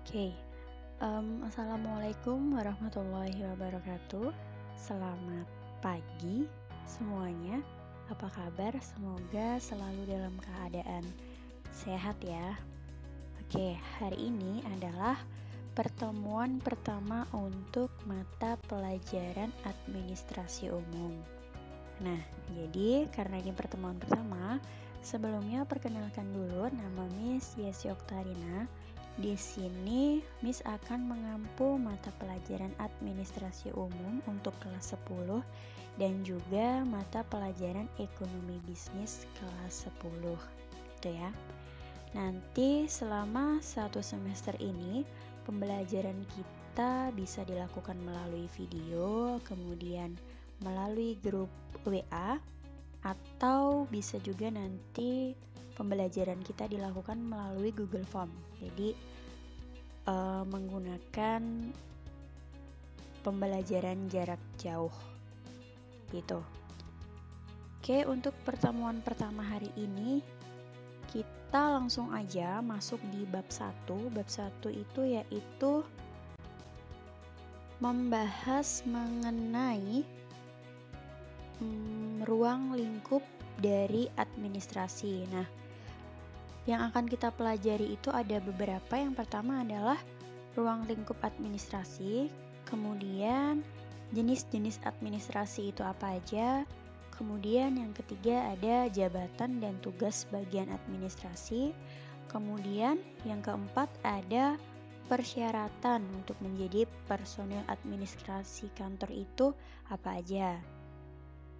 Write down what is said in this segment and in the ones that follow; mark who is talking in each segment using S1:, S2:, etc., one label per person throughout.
S1: Oke, assalamualaikum warahmatullahi wabarakatuh. Selamat pagi semuanya. Apa kabar? Semoga selalu dalam keadaan sehat ya. Oke, hari ini adalah pertemuan pertama untuk mata pelajaran administrasi umum. Nah, jadi karena ini pertemuan pertama, sebelumnya perkenalkan dulu nama Miss Yesi Oktarina. Di sini Miss akan mengampu mata pelajaran administrasi umum untuk kelas 10 dan juga mata pelajaran ekonomi bisnis kelas 10. Gitu ya. Nanti selama satu semester ini pembelajaran kita bisa dilakukan melalui video, kemudian melalui grup WA, atau bisa juga nanti pembelajaran kita dilakukan melalui Google Form. Jadi menggunakan pembelajaran jarak jauh gitu. Oke, untuk pertemuan pertama hari ini kita langsung aja masuk di bab 1. Bab 1 itu yaitu membahas mengenai ruang lingkup dari administrasi. Nah, yang akan kita pelajari itu ada beberapa. Yang pertama adalah ruang lingkup administrasi, kemudian jenis-jenis administrasi itu apa aja, kemudian yang ketiga ada jabatan dan tugas bagian administrasi, kemudian yang keempat ada persyaratan untuk menjadi personil administrasi kantor itu apa aja.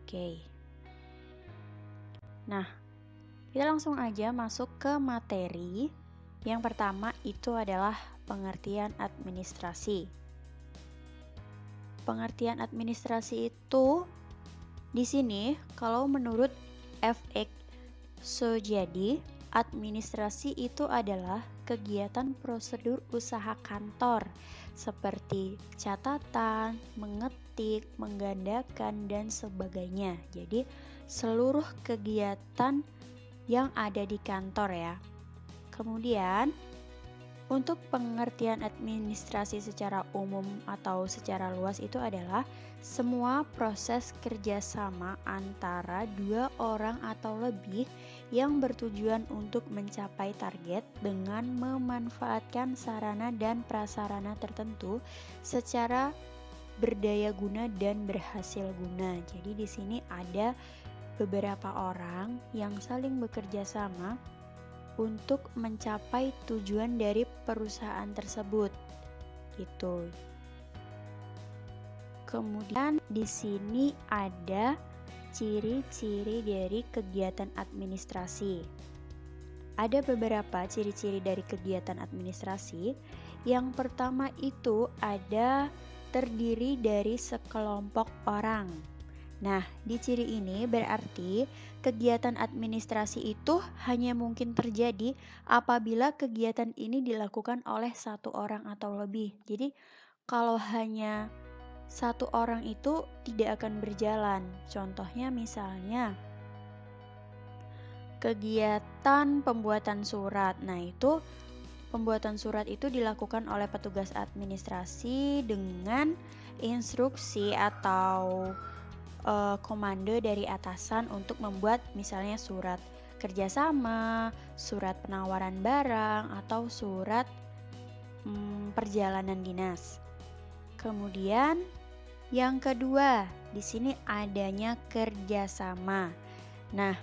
S1: Oke. Nah, kita langsung aja masuk ke materi. Yang pertama itu adalah pengertian administrasi. Pengertian administrasi itu di sini kalau menurut FX Sojadi, administrasi itu adalah kegiatan prosedur usaha kantor seperti catatan, mengetik, menggandakan, dan sebagainya. Jadi seluruh kegiatan yang ada di kantor ya. Kemudian untuk pengertian administrasi secara umum atau secara luas itu adalah semua proses kerjasama antara dua orang atau lebih yang bertujuan untuk mencapai target dengan memanfaatkan sarana dan prasarana tertentu secara berdaya guna dan berhasil guna. Jadi di sini ada beberapa orang yang saling bekerja sama untuk mencapai tujuan dari perusahaan tersebut. Gitu. Kemudian di sini ada ciri-ciri dari kegiatan administrasi. Ada beberapa ciri-ciri dari kegiatan administrasi. Yang pertama itu ada terdiri dari sekelompok orang. Nah, di ciri ini berarti kegiatan administrasi itu hanya mungkin terjadi apabila kegiatan ini dilakukan oleh satu orang atau lebih. Jadi, kalau hanya satu orang itu tidak akan berjalan. Contohnya misalnya kegiatan pembuatan surat. Nah, itu pembuatan surat itu dilakukan oleh petugas administrasi dengan instruksi atau komando dari atasan untuk membuat misalnya surat kerjasama, surat penawaran barang, atau surat perjalanan dinas. Kemudian yang kedua, di sini adanya kerjasama. Nah,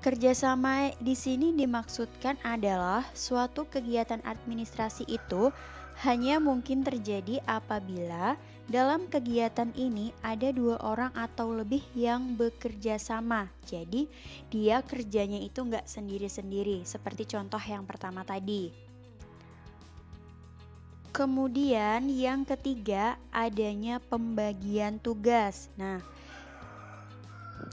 S1: kerjasama di sini dimaksudkan adalah suatu kegiatan administrasi itu hanya mungkin terjadi apabila dalam kegiatan ini ada dua orang atau lebih yang bekerja sama. Jadi dia kerjanya itu nggak sendiri-sendiri, seperti contoh yang pertama tadi. Kemudian yang ketiga adanya pembagian tugas. Nah,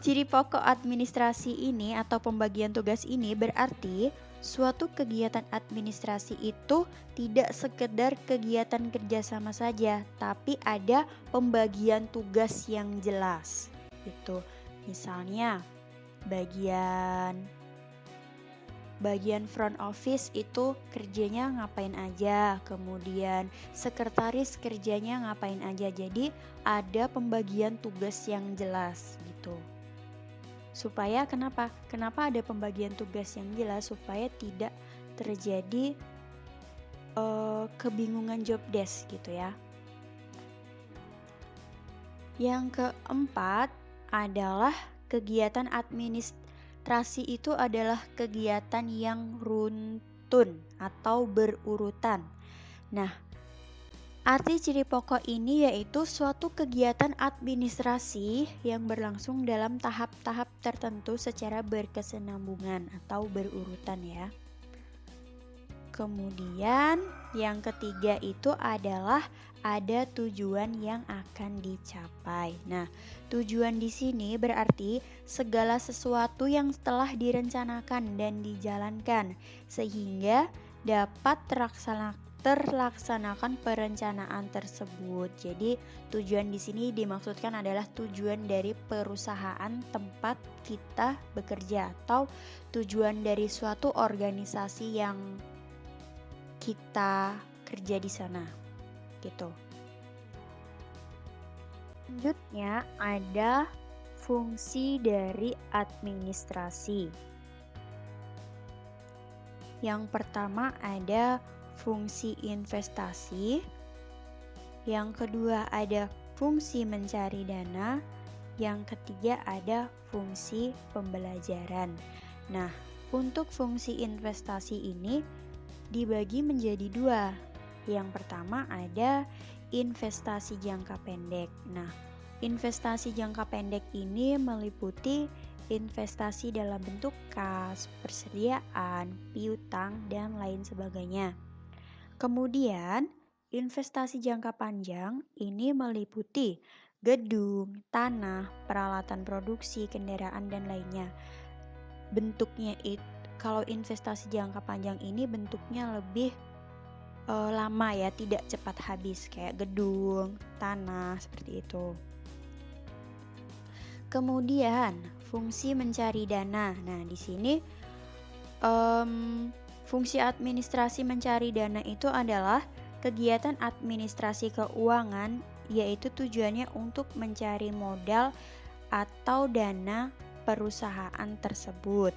S1: ciri pokok administrasi ini atau pembagian tugas ini berarti suatu kegiatan administrasi itu tidak sekedar kegiatan kerjasama saja, tapi ada pembagian tugas yang jelas. Gitu. Misalnya, bagian bagian front office itu kerjanya ngapain aja, kemudian sekretaris kerjanya ngapain aja. Jadi ada pembagian tugas yang jelas gitu. Supaya kenapa ada pembagian tugas yang jelas? Supaya tidak terjadi kebingungan job desk gitu ya. Yang keempat adalah kegiatan administrasi itu adalah kegiatan yang runtun atau berurutan. Nah, arti ciri pokok ini yaitu suatu kegiatan administrasi yang berlangsung dalam tahap-tahap tertentu secara berkesinambungan atau berurutan ya. Kemudian yang ketiga itu adalah ada tujuan yang akan dicapai. Nah, tujuan di sini berarti segala sesuatu yang telah direncanakan dan dijalankan sehingga dapat terlaksanakan perencanaan tersebut. Jadi, tujuan di sini dimaksudkan adalah tujuan dari perusahaan tempat kita bekerja atau tujuan dari suatu organisasi yang kita kerja di sana gitu. Selanjutnya ada fungsi dari administrasi. Yang pertama ada fungsi investasi, yang kedua ada fungsi mencari dana, yang ketiga ada fungsi pembelajaran. Nah, untuk fungsi investasi ini dibagi menjadi dua. Yang pertama ada investasi jangka pendek. Nah, investasi jangka pendek ini meliputi investasi dalam bentuk kas, persediaan, piutang, dan lain sebagainya. Kemudian, investasi jangka panjang ini meliputi gedung, tanah, peralatan produksi, kendaraan, dan lainnya. Bentuknya itu kalau investasi jangka panjang ini bentuknya lebih lama ya, tidak cepat habis kayak gedung, tanah seperti itu. Kemudian fungsi mencari dana. Nah, di sini fungsi administrasi mencari dana itu adalah kegiatan administrasi keuangan, yaitu tujuannya untuk mencari modal atau dana perusahaan tersebut.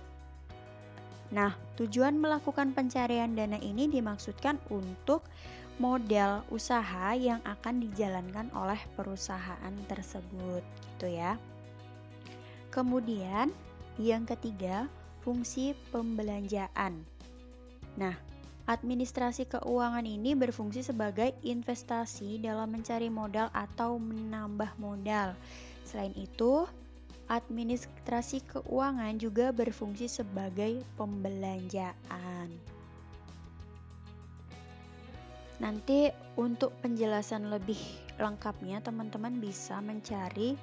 S1: Nah, tujuan melakukan pencarian dana ini dimaksudkan untuk modal usaha yang akan dijalankan oleh perusahaan tersebut, gitu ya. Kemudian, yang ketiga, fungsi pembelanjaan. Nah, administrasi keuangan ini berfungsi sebagai investasi dalam mencari modal atau menambah modal. Selain itu, administrasi keuangan juga berfungsi sebagai pembelanjaan. Nanti untuk penjelasan lebih lengkapnya teman-teman bisa mencari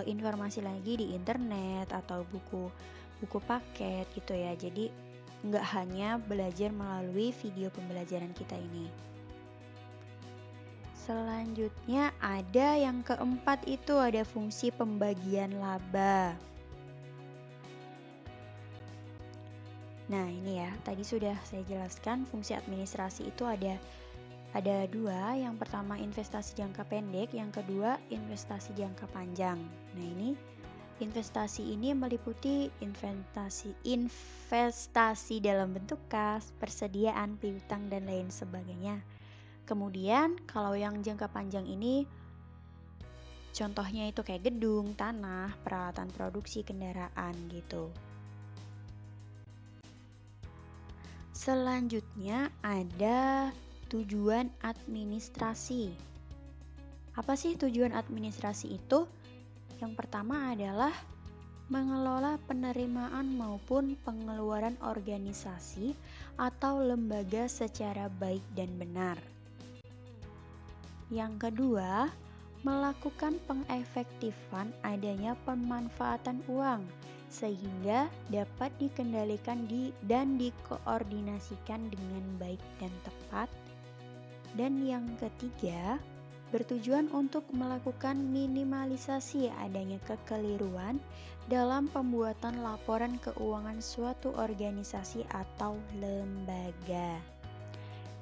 S1: informasi lagi di internet atau buku paket gitu ya. Jadi nggak hanya belajar melalui video pembelajaran kita ini. Selanjutnya ada yang keempat itu ada fungsi pembagian laba. Nah, ini ya, tadi sudah saya jelaskan fungsi administrasi itu ada dua. Yang pertama investasi jangka pendek, yang kedua investasi jangka panjang. Nah, ini investasi ini meliputi investasi dalam bentuk kas, persediaan, piutang, dan lain sebagainya. Kemudian kalau yang jangka panjang ini contohnya itu kayak gedung, tanah, peralatan produksi, kendaraan gitu. Selanjutnya ada tujuan administrasi. Apa sih tujuan administrasi itu? Yang pertama adalah mengelola penerimaan maupun pengeluaran organisasi atau lembaga secara baik dan benar. Yang kedua, melakukan pengefektifan adanya pemanfaatan uang sehingga dapat dikendalikan dan dikoordinasikan dengan baik dan tepat. Dan yang ketiga, bertujuan untuk melakukan minimalisasi adanya kekeliruan dalam pembuatan laporan keuangan suatu organisasi atau lembaga.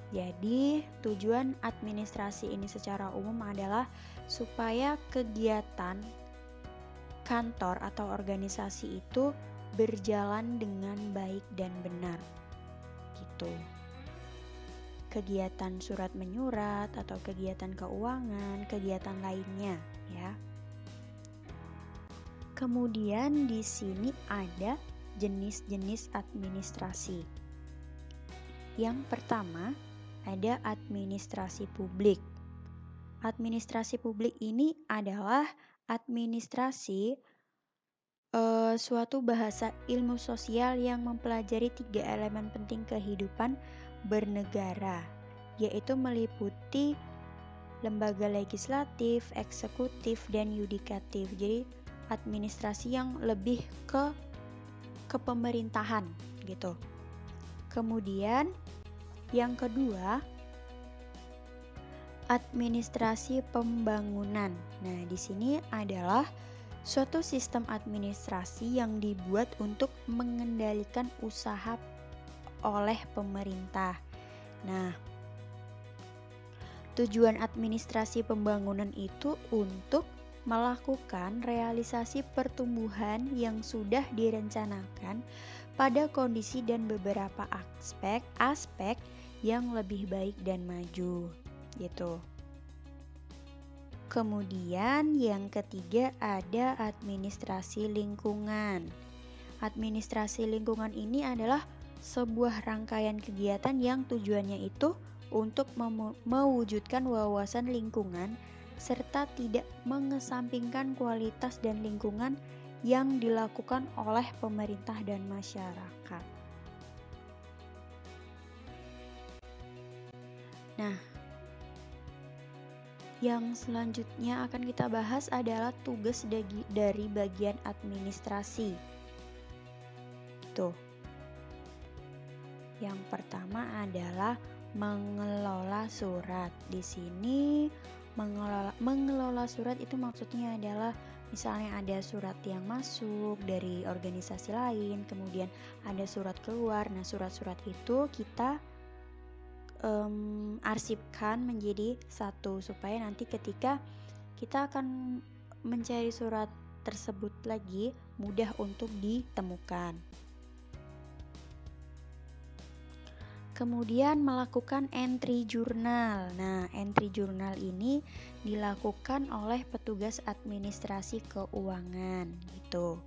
S1: Jadi, tujuan administrasi ini secara umum adalah supaya kegiatan kantor atau organisasi itu berjalan dengan baik dan benar. Gitu. Kegiatan surat menyurat atau kegiatan keuangan, kegiatan lainnya, ya. Kemudian di sini ada jenis-jenis administrasi. Yang pertama, ada administrasi publik. Administrasi publik ini adalah administrasi suatu bahasa ilmu sosial yang mempelajari 3 elemen penting kehidupan bernegara, yaitu meliputi lembaga legislatif, eksekutif, dan yudikatif. Jadi administrasi yang lebih ke kepemerintahan gitu. Kemudian yang kedua, administrasi pembangunan. Nah, di sini adalah suatu sistem administrasi yang dibuat untuk mengendalikan usaha oleh pemerintah. Nah, tujuan administrasi pembangunan itu untuk melakukan realisasi pertumbuhan yang sudah direncanakan pada kondisi dan beberapa aspek yang lebih baik dan maju, gitu. Kemudian yang ketiga ada administrasi lingkungan. Administrasi lingkungan ini adalah sebuah rangkaian kegiatan yang tujuannya itu untuk mewujudkan wawasan lingkungan serta tidak mengesampingkan kualitas dan lingkungan yang dilakukan oleh pemerintah dan masyarakat. Nah, yang selanjutnya akan kita bahas adalah tugas dari bagian administrasi. Tuh. Yang pertama adalah mengelola surat. Di sini mengelola surat itu maksudnya adalah misalnya ada surat yang masuk dari organisasi lain, kemudian ada surat keluar. Nah, surat-surat itu kita arsipkan menjadi satu supaya nanti ketika kita akan mencari surat tersebut lagi mudah untuk ditemukan. Kemudian melakukan entry jurnal. Nah, entry jurnal ini dilakukan oleh petugas administrasi keuangan gitu.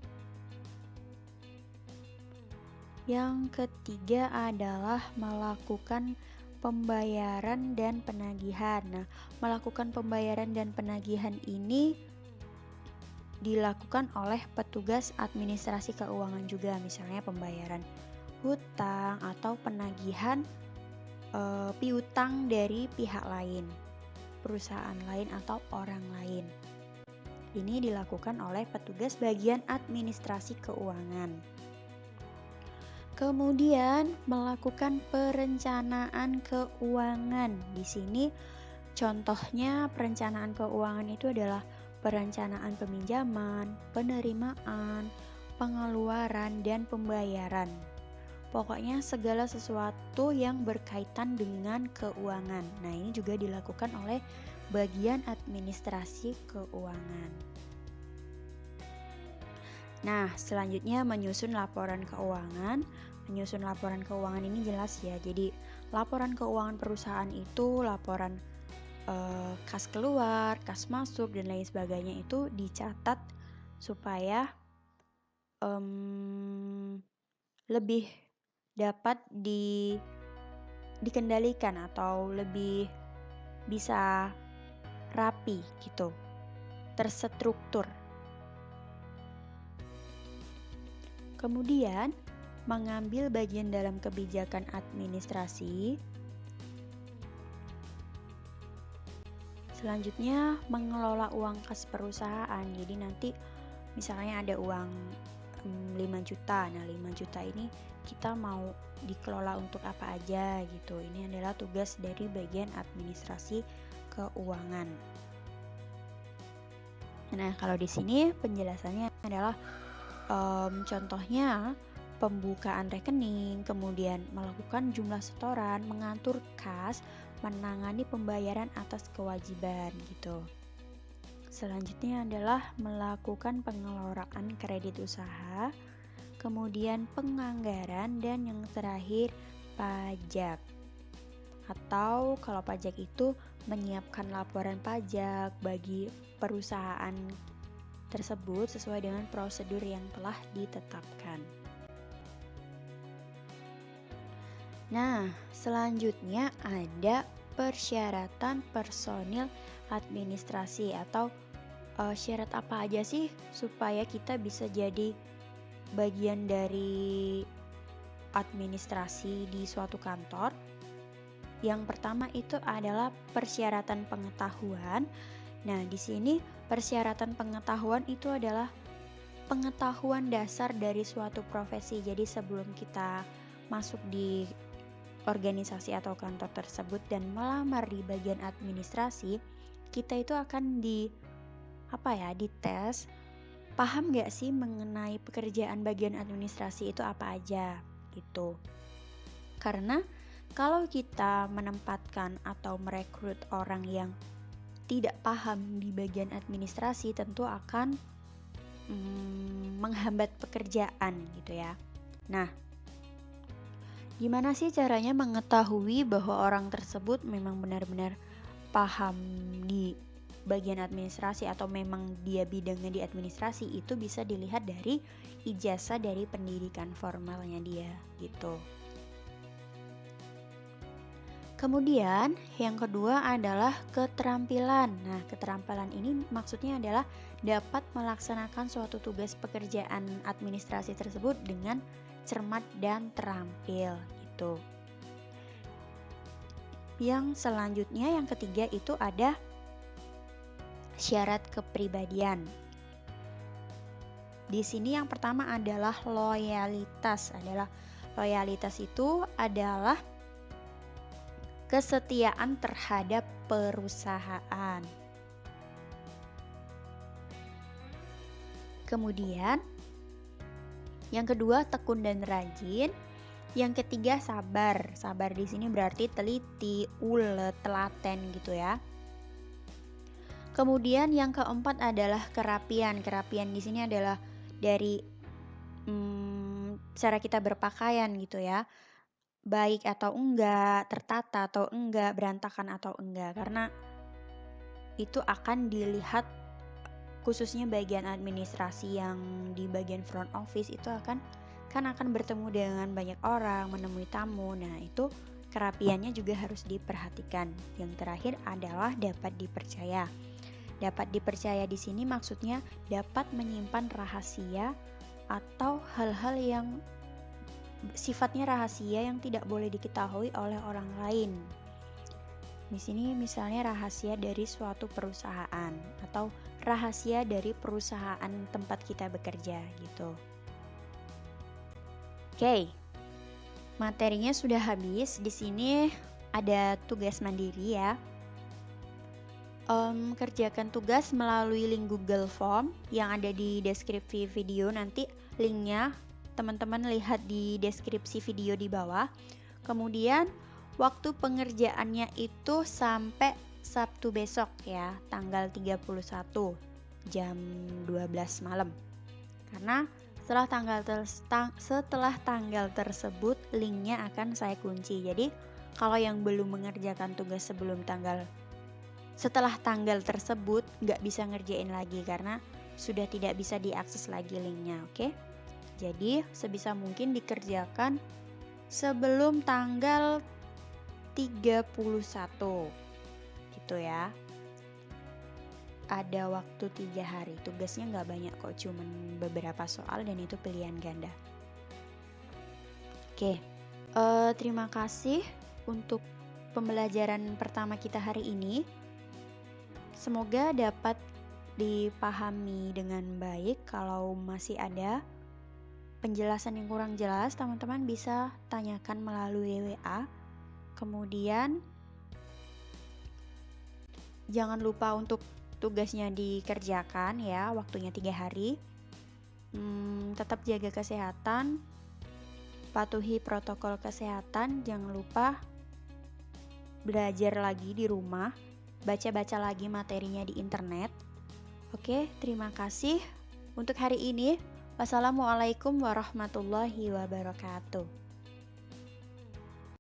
S1: Yang ketiga adalah melakukan pembayaran dan penagihan. Nah, melakukan pembayaran dan penagihan ini dilakukan oleh petugas administrasi keuangan juga, misalnya pembayaran hutang atau penagihan piutang dari pihak lain, perusahaan lain atau orang lain. Ini dilakukan oleh petugas bagian administrasi keuangan. Kemudian melakukan perencanaan keuangan. Di sini contohnya perencanaan keuangan itu adalah perencanaan peminjaman, penerimaan, pengeluaran, dan pembayaran. Pokoknya segala sesuatu yang berkaitan dengan keuangan. Nah, ini juga dilakukan oleh bagian administrasi keuangan. Nah, selanjutnya menyusun laporan keuangan. Menyusun laporan keuangan ini jelas ya. Jadi, laporan keuangan perusahaan itu laporan kas keluar, kas masuk, dan lain sebagainya itu dicatat supaya lebih dapat dikendalikan atau lebih bisa rapi gitu, terstruktur. Kemudian mengambil bagian dalam kebijakan administrasi. Selanjutnya mengelola uang kas perusahaan. Jadi nanti misalnya ada uang 5 juta. Nah, 5 juta ini kita mau dikelola untuk apa aja gitu. Ini adalah tugas dari bagian administrasi keuangan. Nah, kalau di sini penjelasannya adalah contohnya pembukaan rekening, kemudian melakukan jumlah setoran, mengatur kas, menangani pembayaran atas kewajiban gitu. Selanjutnya adalah melakukan pengelolaan kredit usaha, kemudian penganggaran, dan yang terakhir pajak. Atau kalau pajak itu menyiapkan laporan pajak bagi perusahaan tersebut sesuai dengan prosedur yang telah ditetapkan. Nah, selanjutnya ada persyaratan personil administrasi atau syarat apa aja sih supaya kita bisa jadi bagian dari administrasi di suatu kantor. Yang pertama itu adalah persyaratan pengetahuan. Nah, di sini persyaratan pengetahuan itu adalah pengetahuan dasar dari suatu profesi. Jadi sebelum kita masuk di organisasi atau kantor tersebut dan melamar di bagian administrasi, kita itu akan dites, paham gak sih mengenai pekerjaan bagian administrasi itu apa aja gitu. Karena kalau kita menempatkan atau merekrut orang yang tidak paham di bagian administrasi, tentu akan menghambat pekerjaan gitu ya. Nah, gimana sih caranya mengetahui bahwa orang tersebut memang benar-benar paham di bagian administrasi atau memang dia bidangnya di administrasi? Itu bisa dilihat dari ijazah dari pendidikan formalnya dia gitu. Kemudian yang kedua adalah keterampilan. Nah, keterampilan ini maksudnya adalah dapat melaksanakan suatu tugas pekerjaan administrasi tersebut dengan cermat dan terampil gitu. Yang selanjutnya yang ketiga itu ada syarat kepribadian. Di sini yang pertama adalah loyalitas. Loyalitas itu adalah kesetiaan terhadap perusahaan. Kemudian yang kedua tekun dan rajin. Yang ketiga sabar. Sabar di sini berarti teliti, ulet, telaten gitu ya. Kemudian yang keempat adalah kerapian. Kerapian di sini adalah dari cara kita berpakaian gitu ya. Baik atau enggak, tertata atau enggak, berantakan atau enggak. Karena itu akan dilihat khususnya bagian administrasi yang di bagian front office itu akan bertemu dengan banyak orang, menemui tamu. Nah, itu kerapiannya juga harus diperhatikan. Yang terakhir adalah dapat dipercaya. Dapat dipercaya di sini maksudnya dapat menyimpan rahasia atau hal-hal yang sifatnya rahasia yang tidak boleh diketahui oleh orang lain. Di sini misalnya rahasia dari suatu perusahaan atau rahasia dari perusahaan tempat kita bekerja gitu. Oke, materinya sudah habis. Di sini ada tugas mandiri ya. Kerjakan tugas melalui link Google Form yang ada di deskripsi video. Nanti linknya teman-teman lihat di deskripsi video di bawah. Kemudian waktu pengerjaannya itu sampai Sabtu besok ya, tanggal 31 jam 12 malam. Karena setelah tanggal tersebut linknya akan saya kunci. Jadi kalau yang belum mengerjakan tugas setelah tanggal tersebut nggak bisa ngerjain lagi karena sudah tidak bisa diakses lagi linknya. Oke? Jadi sebisa mungkin dikerjakan sebelum tanggal 31 gitu ya. Ada waktu 3 hari. Tugasnya nggak banyak kok, cuman beberapa soal dan itu pilihan ganda. Oke, terima kasih untuk pembelajaran pertama kita hari ini. Semoga dapat dipahami dengan baik. Kalau masih ada penjelasan yang kurang jelas, teman-teman bisa tanyakan melalui WA. Kemudian Jangan lupa untuk tugasnya dikerjakan ya, waktunya 3 hari. Tetap jaga kesehatan, patuhi protokol kesehatan, jangan lupa belajar lagi di rumah, baca-baca lagi materinya di internet. Oke, terima kasih untuk hari ini. Wassalamualaikum warahmatullahi wabarakatuh.